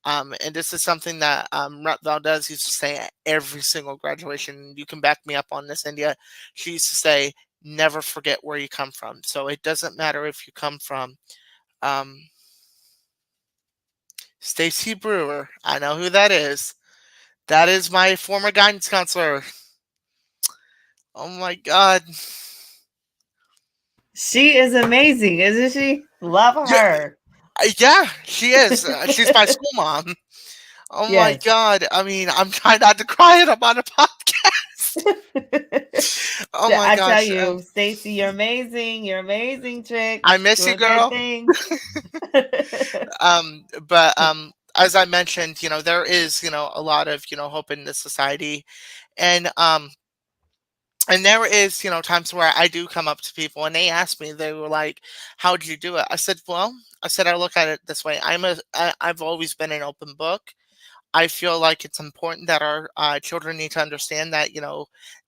And this is something that Rep Valdez used to say at every single graduation. You can back me up on this, India. She used to say, never forget where you come from. So it doesn't matter if you come from um, Stacy Brewer. I know who that is. That is my former guidance counselor. Oh my God. She is amazing, isn't she? Love Yeah, her. yeah, she is. She's my school mom. Oh my Yes. God. I mean, I'm trying not to cry and I'm on a podcast. Oh my I tell gosh. you, Stacy, you're amazing. You're amazing, chick. I miss you, Doing good girl. things. But as I mentioned, there is, a lot of, hope in this society. And and there is, times where I do come up to people and they ask me, they were like, how did you do it? I said, well, I look at it this way. I've always been an open book. I feel like it's important that our children need to understand that,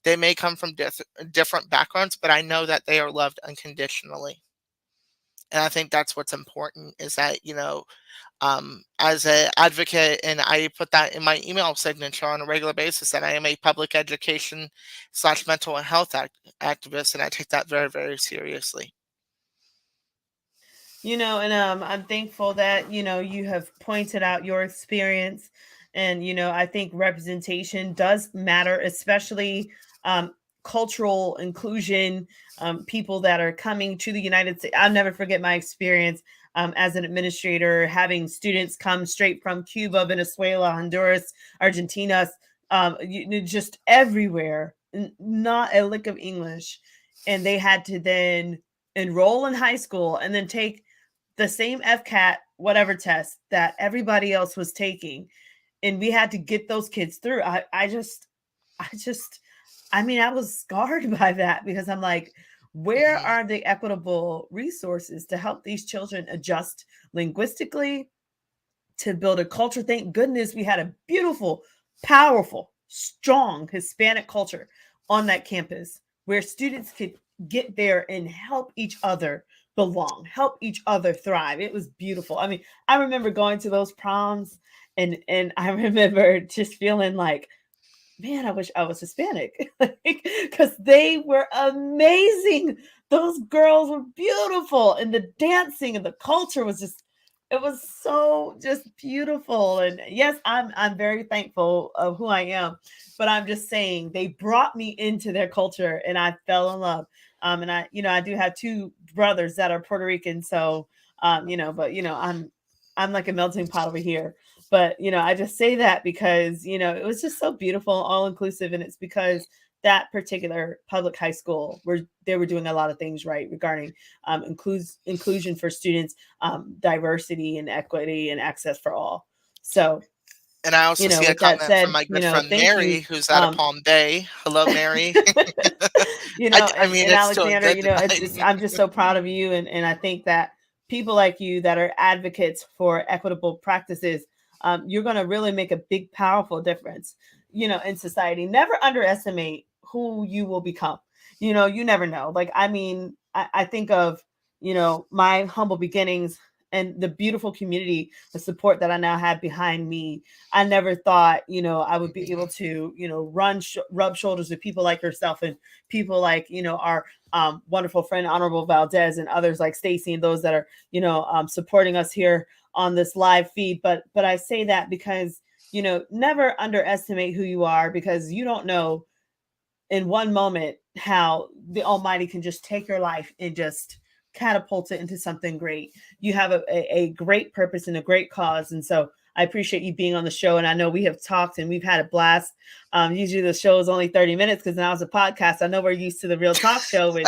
they may come from different backgrounds, but I know that they are loved unconditionally. And I think that's what's important is that, as an advocate, and I put that in my email signature on a regular basis, that I am a public education slash mental health activist, and I take that very, very seriously. And I'm thankful that you have pointed out your experience, and I think representation does matter, especially cultural inclusion, people that are coming to the United States. I'll never forget my experience as an administrator, having students come straight from Cuba, Venezuela, Honduras, Argentina, just everywhere, not a lick of English. And they had to then enroll in high school and then take the same FCAT, whatever test that everybody else was taking. And we had to get those kids through. I just, I mean, I was scarred by that because I'm like, where Mhm. are the equitable resources to help these children adjust linguistically, to build a culture? Thank goodness we had a beautiful, powerful, strong Hispanic culture on that campus where students could get there and help each other belong, help each other thrive. It was beautiful. I mean, I remember going to those proms, and I remember just feeling like, man, I wish I was Hispanic because they were amazing. Those girls were beautiful, and the dancing and the culture was just, it was so just beautiful. And yes, I'm very thankful of who I am, but I'm just saying they brought me into their culture and I fell in love. And I, I do have two brothers that are Puerto Rican, so but I'm like a melting pot over here. But, I just say that because, it was just so beautiful, all inclusive. And it's because that particular public high school where they were doing a lot of things right regarding inclusion for students, diversity and equity and access for all. So, And I also see a with that comment from said, my good friend thank you. Mary, who's out of Palm Bay. Hello, Mary. I mean, And it's doing Alexander, good it's tonight. I'm just so proud of you, and I think that people like you that are advocates for equitable practices, you're going to really make a big, powerful difference, in society. Never underestimate who you will become. You never know. Like, I mean, I think of my humble beginnings and the beautiful community, the support that I now have behind me. I never thought, I would be able Mhm. to, rub shoulders with people like yourself and people like, our wonderful friend, Honorable Valdez, and others like Stacy, and those that are, supporting us here on this live feed. But I say that because, never underestimate who you are, because you don't know in one moment how the Almighty can just take your life and just catapult it into something great. You have a great purpose and a great cause. And so I appreciate you being on the show. And I know we have talked and we've had a blast. Usually the show is only 30 minutes because now it's a podcast. I know we're used to the real talk show, which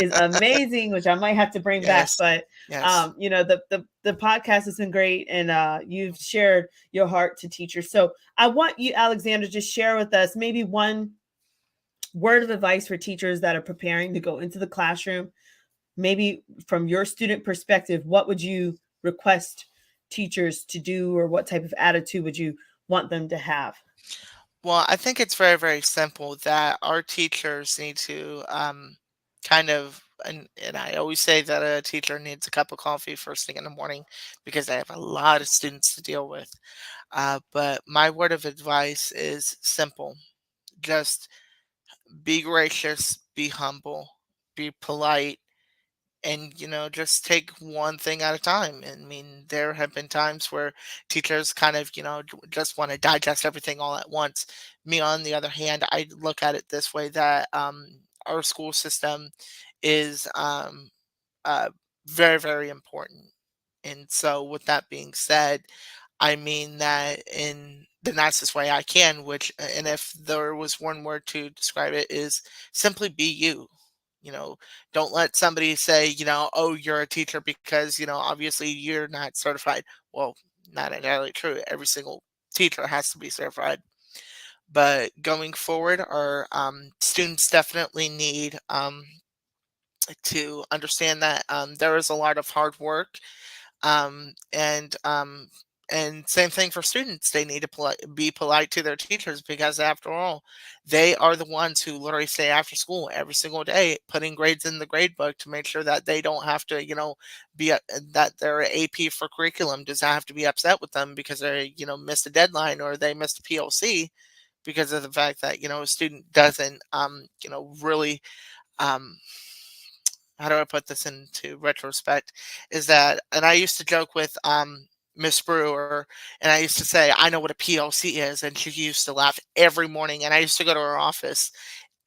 is amazing, which I might have to bring back. Yes, But yes. the podcast has been great, and you've shared your heart to teachers. So I want you, Alexander, to share with us maybe one word of advice for teachers that are preparing to go into the classroom. Maybe from your student perspective, what would you request teachers to do, or what type of attitude would you want them to have? Well, I think it's very, very simple that our teachers need to kind of, and I always say that a teacher needs a cup of coffee first thing in the morning because I have a lot of students to deal with. But my word of advice is simple. Just be gracious, be humble, be polite, and just take one thing at a time. I mean, there have been times where teachers kind of just want to digest everything all at once. Me, on the other hand, I look at it this way, that our school system is uh, very, very important. And so, with that being said, I mean that in the nicest way I can, which, and if there was one word to describe it, is simply be you. You know, don't let somebody say, oh, you're a teacher because, obviously you're not certified. Well, not entirely true. Every single teacher has to be certified. But going forward, our students definitely need to understand that there is a lot of hard work, um, and um, and same thing for students. They need to be polite to their teachers because, after all, they are the ones who literally stay after school every single day, putting grades in the grade book to make sure that they don't have to, that their AP for curriculum doesn't have to be upset with them because they, missed a deadline or they missed a PLC because of the fact that a student doesn't, really. Um, how do I put this into retrospect, is that, and I used to joke with Miss Brewer, and I used to say, I know what a PLC is, and she used to laugh every morning, and I used to go to her office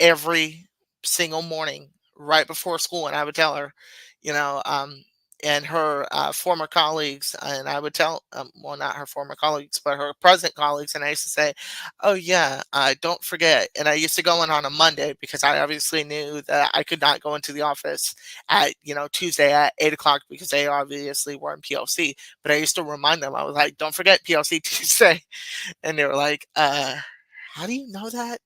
every single morning right before school, and I would tell her, you know, and her former colleagues, and I would tell, well, not her former colleagues, but her present colleagues, and I used to say, "Oh yeah, don't forget." And I used to go in on a Monday because I obviously knew that I could not go into the office at Tuesday at 8 o'clock because they obviously were in PLC. But I used to remind them. I was like, "Don't forget PLC Tuesday," and they were like, "How do you know that?"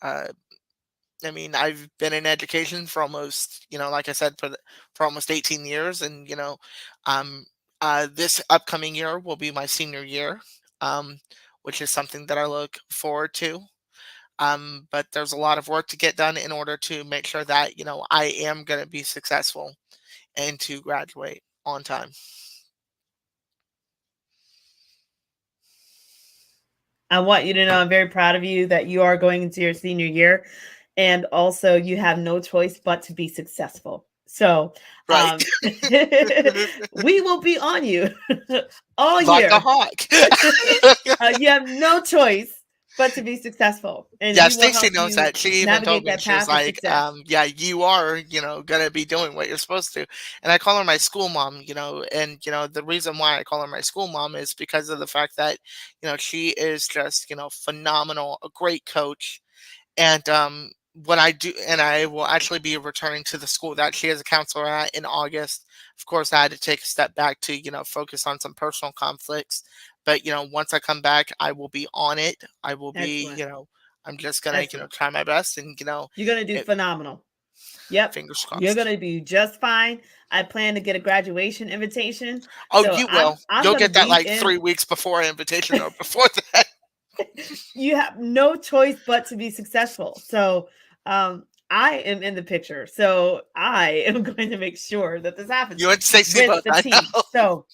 Uh, I mean, I've been in education for almost, like I said, for almost 18 years, and um, this upcoming year will be my senior year, um, which is something that I look forward to. But there's a lot of work to get done in order to make sure that I am going to be successful and to graduate on time. I want you to know I'm very proud of you that you are going into your senior year, and also you have no choice but to be successful. So, Right, we will be on you all like a year. hawk. You have no choice but to be successful, and Yeah, we will Stacy help knows you that. She even told navigate me, that she was path of like, success. "Yeah, you are, gonna be doing what you're supposed to." And I call her my school mom, and the reason why I call her my school mom is because of the fact that, she is just, phenomenal, a great coach, and when I do, and I will actually be returning to the school that she is a counselor at in August. Of course, I had to take a step back to, focus on some personal conflicts. But, once I come back, I will be on it. I will be, Excellent, I'm just gonna, excellent. try my best, and, You're gonna do it, phenomenal. Yep, fingers you're crossed. gonna be just fine. I plan to get a graduation invitation, Oh, so you I'm will. I'm You'll gonna get that be like in. 3 weeks before invitation or before that. You have no choice but to be successful. So, I am in the picture. So I am going to make sure that this happens You and Stacy with both, the I team. know. So,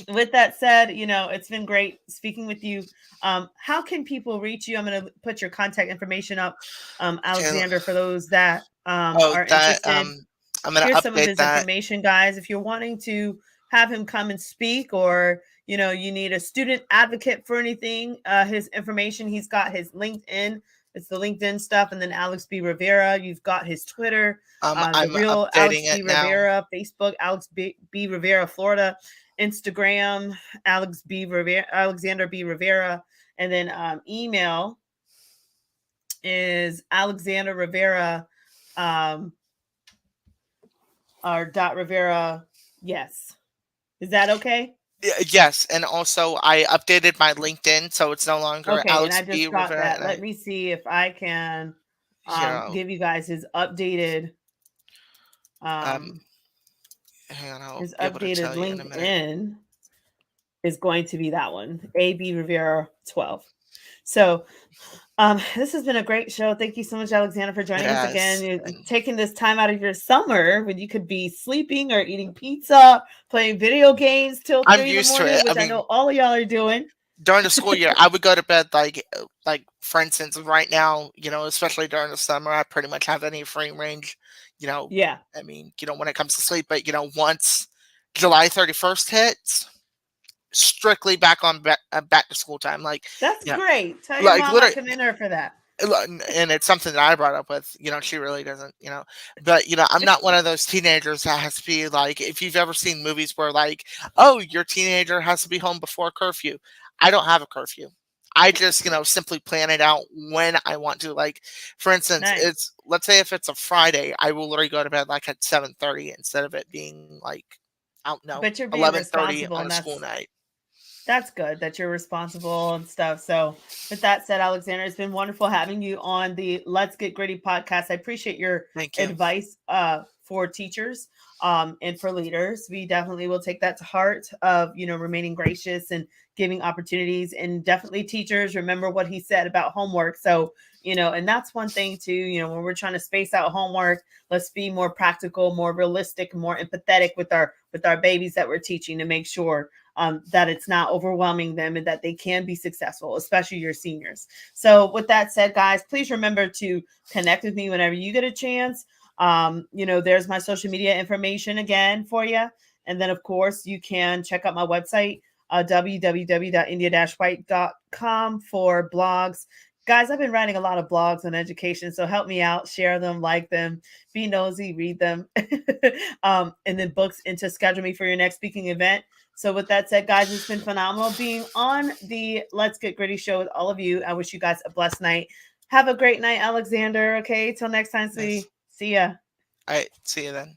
with that said, it's been great speaking with you. How can people reach you? I'm going to put your contact information up, Okay. Alexander, for those that Oh, are that interested. I'm gonna Here's some of update his that. information, guys. If you're wanting to have him come and speak, or you need a student advocate for anything, his information, he's got his LinkedIn. It's the LinkedIn stuff, and then Alex B. Rivera. You've got his Twitter, the I'm real Alex updating B. it now. Rivera, Facebook, Alex B. Rivera, Florida, Instagram, Alexander B. Rivera, and then email is Alexander Rivera, um, or dot Rivera. Yes. Is that okay? Yes, and also I updated my LinkedIn, so it's no longer Okay. And Alex I B. just got Rivera, that. and Let I, me see if I can you know, give you guys um, um hang on, I'll his be able to updated tell you in a minute. LinkedIn is going to be that one. AB Rivera 12. So this has been a great show. Thank you so much, Alexander, for It joining us again. has, You're and taking this time out of your summer when you could be sleeping or eating pizza, playing video games till I'm 3 in the used to morning, it. I which I mean, know all of y'all are doing. during the school year, I would go to bed like for instance, right now, especially during the summer, I pretty much have any free range. You know, Yeah, I mean, when it comes to sleep, but once July 31st hits, strictly back on back to school time. Like, that's you know, great. Tell your like mom I literally, commend her for that. and it's something that I brought up with, she really doesn't, but I'm not one of those teenagers that has to be like, if you've ever seen movies where like, oh, your teenager has to be home before curfew. I don't have a curfew. I just, simply plan it out when I want to. Like, for instance, Nice. let's say if it's a Friday, I will literally go to bed like at 7:30 instead of it being like, I don't know, But you're being 11:30 responsible, on and a school night. that's good that you're responsible and stuff. So, with that said, Alexander, it's been wonderful having you on the Let's Get Gritty podcast. I appreciate your Thank you. advice for teachers and for leaders. We definitely will take that to heart of, remaining gracious and giving opportunities. And definitely, teachers, remember what he said about homework. So, and that's one thing too, when we're trying to space out homework, let's be more practical, more realistic, more empathetic with our babies that we're teaching to make sure that it's not overwhelming them and that they can be successful, especially your seniors. So, with that said, guys, please remember to connect with me whenever you get a chance. There's my social media information again for you. And then, of course, you can check out my website, www.india-white.com for blogs, Guys, I've been writing a lot of blogs on education, so help me out, share them, like them, be nosy, read them, and then books, and to schedule me for your next speaking event. So with that said, guys, it's been phenomenal being on the Let's Get Gritty show with all of you. I wish you guys a blessed night. Have a great night, Alexander. Okay, till next time, Nice. sweetie. See ya. All right. See you then.